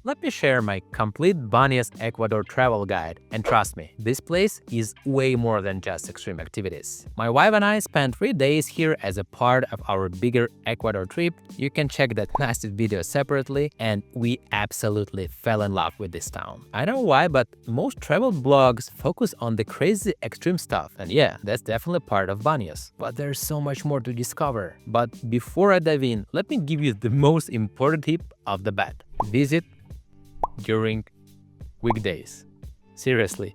let me share my complete Baños Ecuador travel guide, and trust me, this place is way more than just extreme activities. My wife and I spent 3 days here as a part of our bigger Ecuador trip. You can check that massive video separately, and we absolutely fell in love with this town. I don't know why, but most travel blogs focus on the crazy extreme stuff, and yeah, that's definitely part of Baños. But there's so much more to discover. But before I dive in, let me give you the most important tip of the bat. Visit during weekdays. Seriously,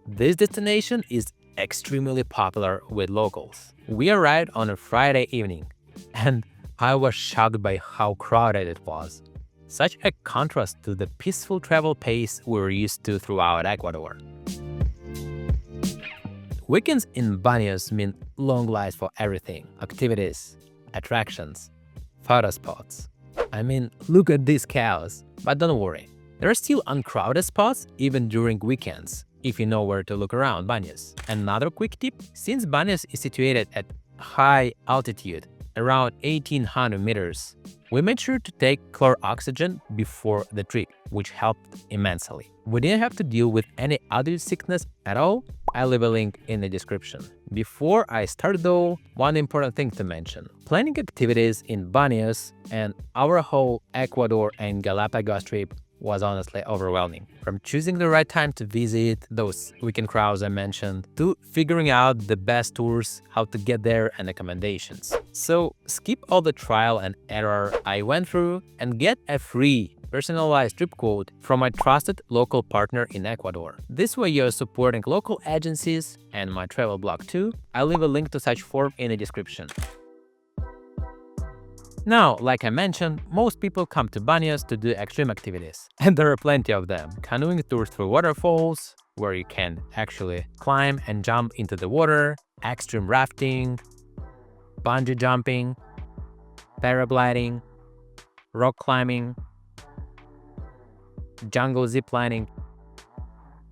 this destination is extremely popular with locals. We arrived on a Friday evening, and I was shocked by how crowded it was. Such a contrast to the peaceful travel pace we're used to throughout Ecuador. Weekends in Baños mean long lines for everything: activities, attractions, photo spots. I mean, look at these cows. But don't worry, there are still uncrowded spots even during weekends, if you know where to look around Baños. Another quick tip: since Baños is situated at high altitude, around 1800 meters, we made sure to take ChlorOxygen before the trip, which helped immensely. We didn't have to deal with any other sickness at all. I'll leave a link in the description. Before I start though, one important thing to mention. Planning activities in Baños and our whole Ecuador and Galapagos trip was honestly overwhelming. From choosing the right time to visit, those weekend crowds I mentioned, to figuring out the best tours, how to get there, and accommodations. So skip all the trial and error I went through and get a free personalized trip quote from my trusted local partner in Ecuador. This way you're supporting local agencies and my travel blog too. I'll leave a link to such form in the description. Now, like I mentioned, most people come to Baños to do extreme activities, and there are plenty of them. Canoeing tours through waterfalls, where you can actually climb and jump into the water, extreme rafting, bungee jumping, paragliding, rock climbing, jungle ziplining,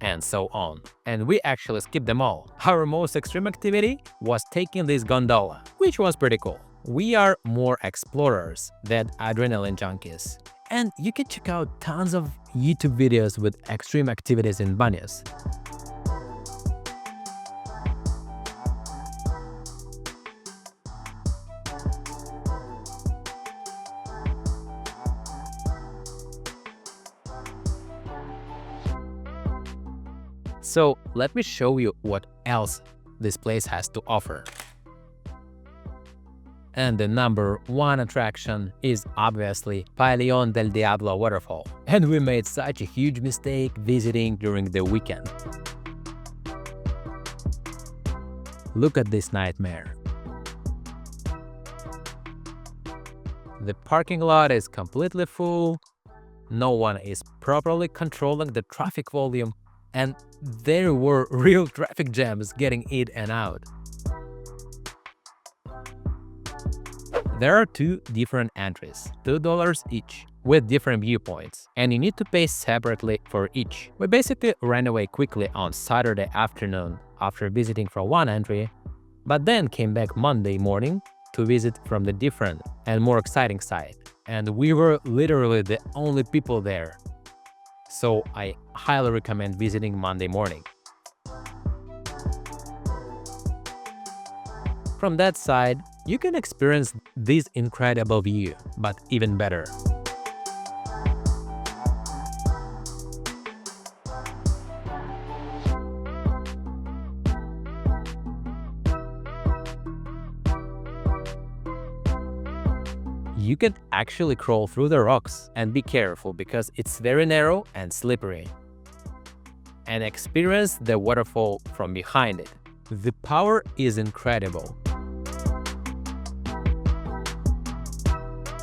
and so on. And we actually skipped them all. Our most extreme activity was taking this gondola, which was pretty cool. We are more explorers than adrenaline junkies, and you can check out tons of YouTube videos with extreme activities in Baños. So let me show you what else this place has to offer. And the number one attraction is obviously Pailón del Diablo Waterfall. And we made such a huge mistake visiting during the weekend. Look at this nightmare. The parking lot is completely full, no one is properly controlling the traffic volume, and there were real traffic jams getting in and out. There are 2 different entries, $2 each, with different viewpoints, and you need to pay separately for each. We basically ran away quickly on Saturday afternoon after visiting from one entry, but then came back Monday morning to visit from the different and more exciting side. And we were literally the only people there. So I highly recommend visiting Monday morning. From that side, you can experience this incredible view, but even better. You can actually crawl through the rocks, and be careful because it's very narrow and slippery. And experience the waterfall from behind it. The power is incredible.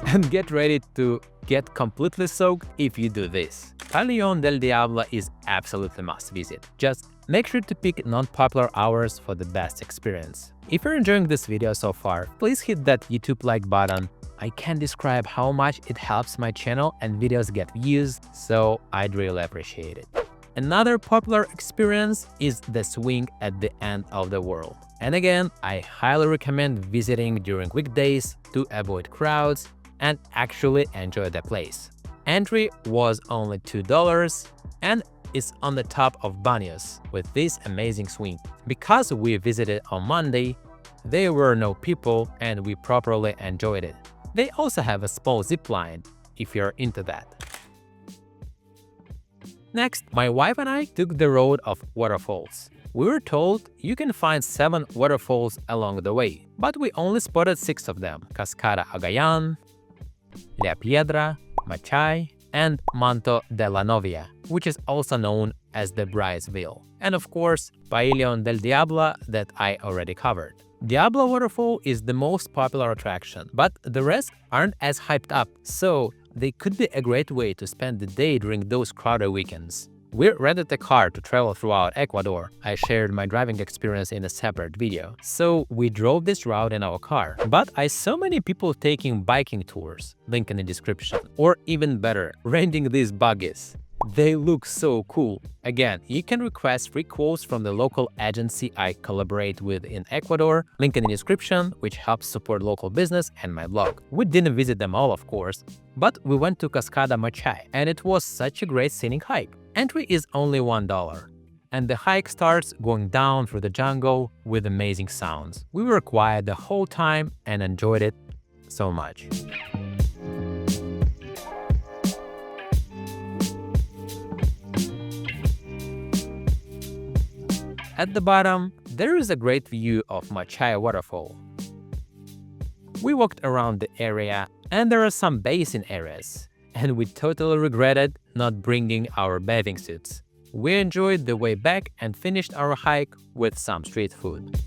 And get ready to get completely soaked if you do this. Pailón del Diablo is absolutely must visit. Just make sure to pick non-popular hours for the best experience. If you're enjoying this video so far, please hit that YouTube like button. I can't describe how much it helps my channel and videos get views, so I'd really appreciate it. Another popular experience is the swing at the end of the world. And again, I highly recommend visiting during weekdays to avoid crowds and actually enjoy the place. Entry was only $2 and it's on the top of Banos with this amazing swing. Because we visited on Monday, there were no people and we properly enjoyed it. They also have a small zip line if you're into that. Next, my wife and I took the road of waterfalls. We were told you can find 7 waterfalls along the way, but we only spotted 6 of them: Cascada Machay, La Piedra, Machay, and Manto de la Novia, which is also known as the Bridesville. And of course, Pailón del Diablo that I already covered. Diablo Waterfall is the most popular attraction, but the rest aren't as hyped up, so they could be a great way to spend the day during those crowded weekends. We rented a car to travel throughout Ecuador. I shared my driving experience in a separate video. So we drove this route in our car. But I saw many people taking biking tours, link in the description. Or even better, renting these buggies. They look so cool. Again, you can request free quotes from the local agency I collaborate with in Ecuador, link in the description, which helps support local business and my blog. We didn't visit them all, of course, but we went to Cascada Machay, and it was such a great scenic hike. Entry is only $1, and the hike starts going down through the jungle with amazing sounds. We were quiet the whole time and enjoyed it so much. At the bottom, there is a great view of Machay Waterfall. We walked around the area and there are some basin areas, and we totally regretted not bringing our bathing suits. We enjoyed the way back and finished our hike with some street food.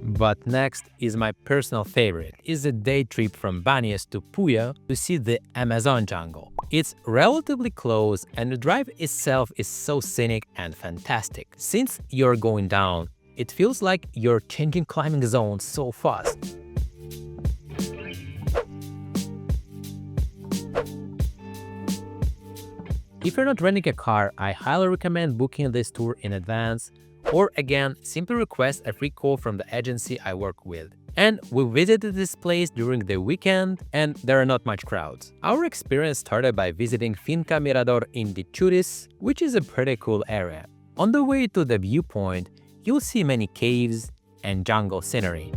But next is my personal favorite, is a day trip from Banos to Puyo to see the Amazon jungle. It's relatively close and the drive itself is so scenic and fantastic. Since you're going down, it feels like you're changing climbing zones so fast. If you're not renting a car, I highly recommend booking this tour in advance, or again, simply request a free call from the agency I work with. And we visited this place during the weekend and there are not much crowds. Our experience started by visiting Finca Mirador in the Churis, which is a pretty cool area. On the way to the viewpoint, you'll see many caves and jungle scenery.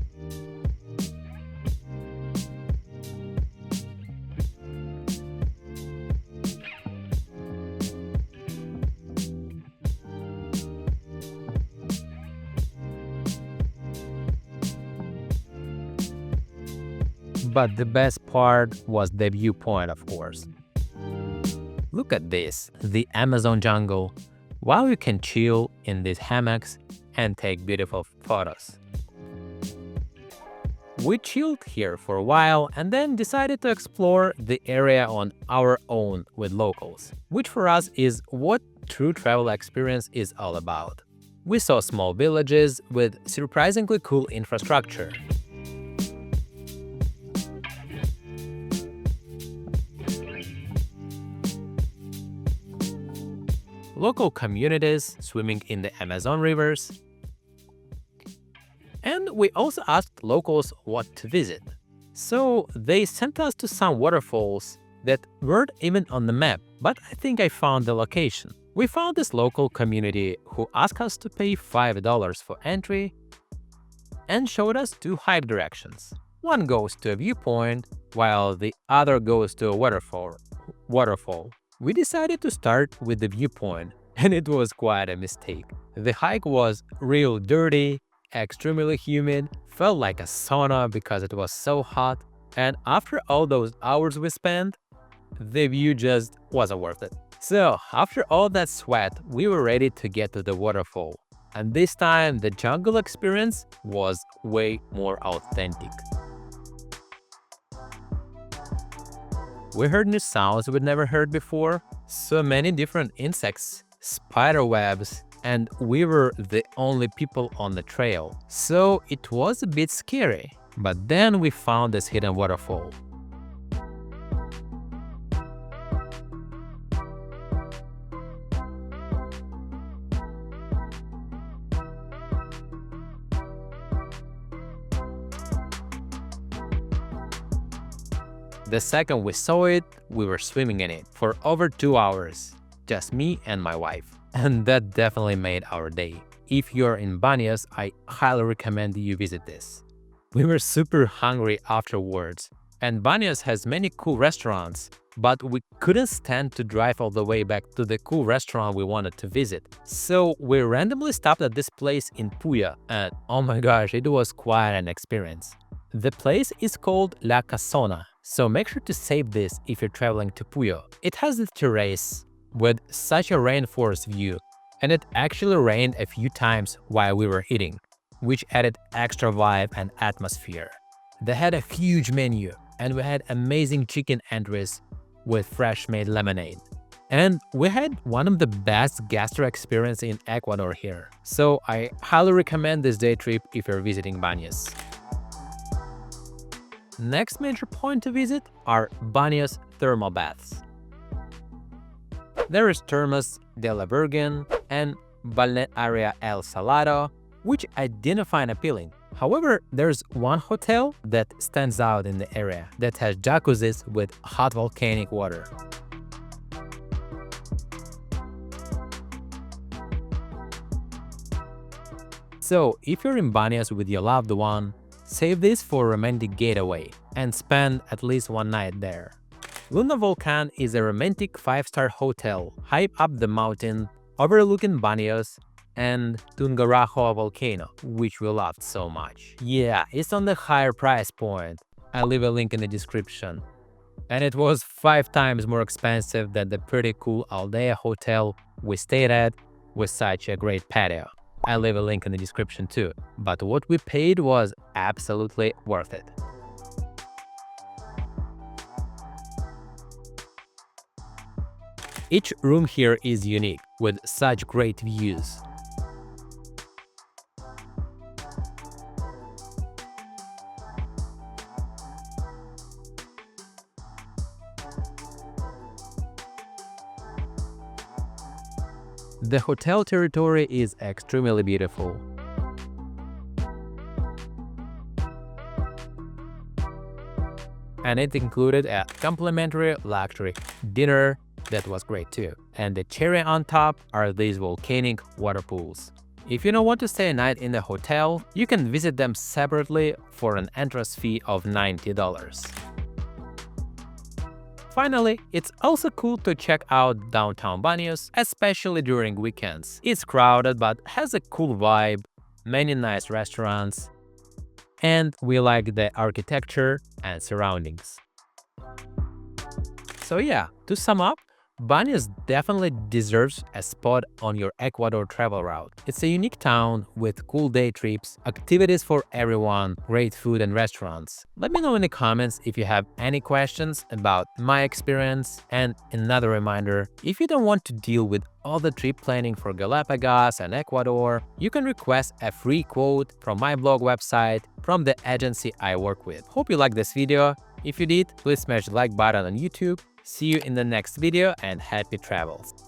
But the best part was the viewpoint, of course. Look at this, the Amazon jungle, while you can chill in these hammocks and take beautiful photos. We chilled here for a while and then decided to explore the area on our own with locals, which for us is what true travel experience is all about. We saw small villages with surprisingly cool infrastructure. Local communities swimming in the Amazon rivers. And we also asked locals what to visit. So they sent us to some waterfalls that weren't even on the map, but I think I found the location. We found this local community who asked us to pay $5 for entry and showed us 2 hike directions. One goes to a viewpoint, while the other goes to a waterfall. We decided to start with the viewpoint, and it was quite a mistake. The hike was real dirty, extremely humid, felt like a sauna because it was so hot, and after all those hours we spent, the view just wasn't worth it. So, after all that sweat, we were ready to get to the waterfall. And this time, the jungle experience was way more authentic. We heard new sounds we'd never heard before, so many different insects, spider webs, and we were the only people on the trail. So it was a bit scary, but then we found this hidden waterfall. The second we saw it, we were swimming in it for over 2 hours. Just me and my wife. And that definitely made our day. If you're in Banos, I highly recommend you visit this. We were super hungry afterwards, and Banos has many cool restaurants, but we couldn't stand to drive all the way back to the cool restaurant we wanted to visit. So we randomly stopped at this place in Puyo, and oh my gosh, it was quite an experience. The place is called La Casona, so make sure to save this if you're traveling to Puyo. It has this terrace with such a rainforest view, and it actually rained a few times while we were eating, which added extra vibe and atmosphere. They had a huge menu, and we had amazing chicken entries with fresh-made lemonade. And we had one of the best gastro experiences in Ecuador here, so I highly recommend this day trip if you're visiting Banos. Next major point to visit are Banos thermal baths. There is Termas de la Virgen and Balnearia El Salado, which identify and appealing. However, there's one hotel that stands out in the area that has jacuzzis with hot volcanic water. So, if you're in Banos with your loved one, save this for a romantic getaway and spend at least one night there. Luna Volcán is a romantic 5-star hotel high up the mountain overlooking Banos and Tungurahua volcano, which we loved so much. Yeah, it's on the higher price point. I'll leave a link in the description. And it was 5 times more expensive than the pretty cool Aldea hotel we stayed at with such a great patio. I'll leave a link in the description too. But what we paid was absolutely worth it. Each room here is unique, with such great views. The hotel territory is extremely beautiful. And it included a complimentary luxury dinner that was great too. And the cherry on top are these volcanic water pools. If you don't want to stay a night in the hotel, you can visit them separately for an entrance fee of $90. Finally, it's also cool to check out downtown Banos, especially during weekends. It's crowded but has a cool vibe, many nice restaurants, and we like the architecture and surroundings. So yeah, to sum up, Banos definitely deserves a spot on your Ecuador travel route. It's a unique town with cool day trips, activities for everyone, great food and restaurants. Let me know in the comments if you have any questions about my experience. And another reminder, if you don't want to deal with all the trip planning for Galapagos and Ecuador, you can request a free quote from my blog website from the agency I work with. Hope you liked this video. If you did, please smash the like button on YouTube. See you in the next video and happy travels!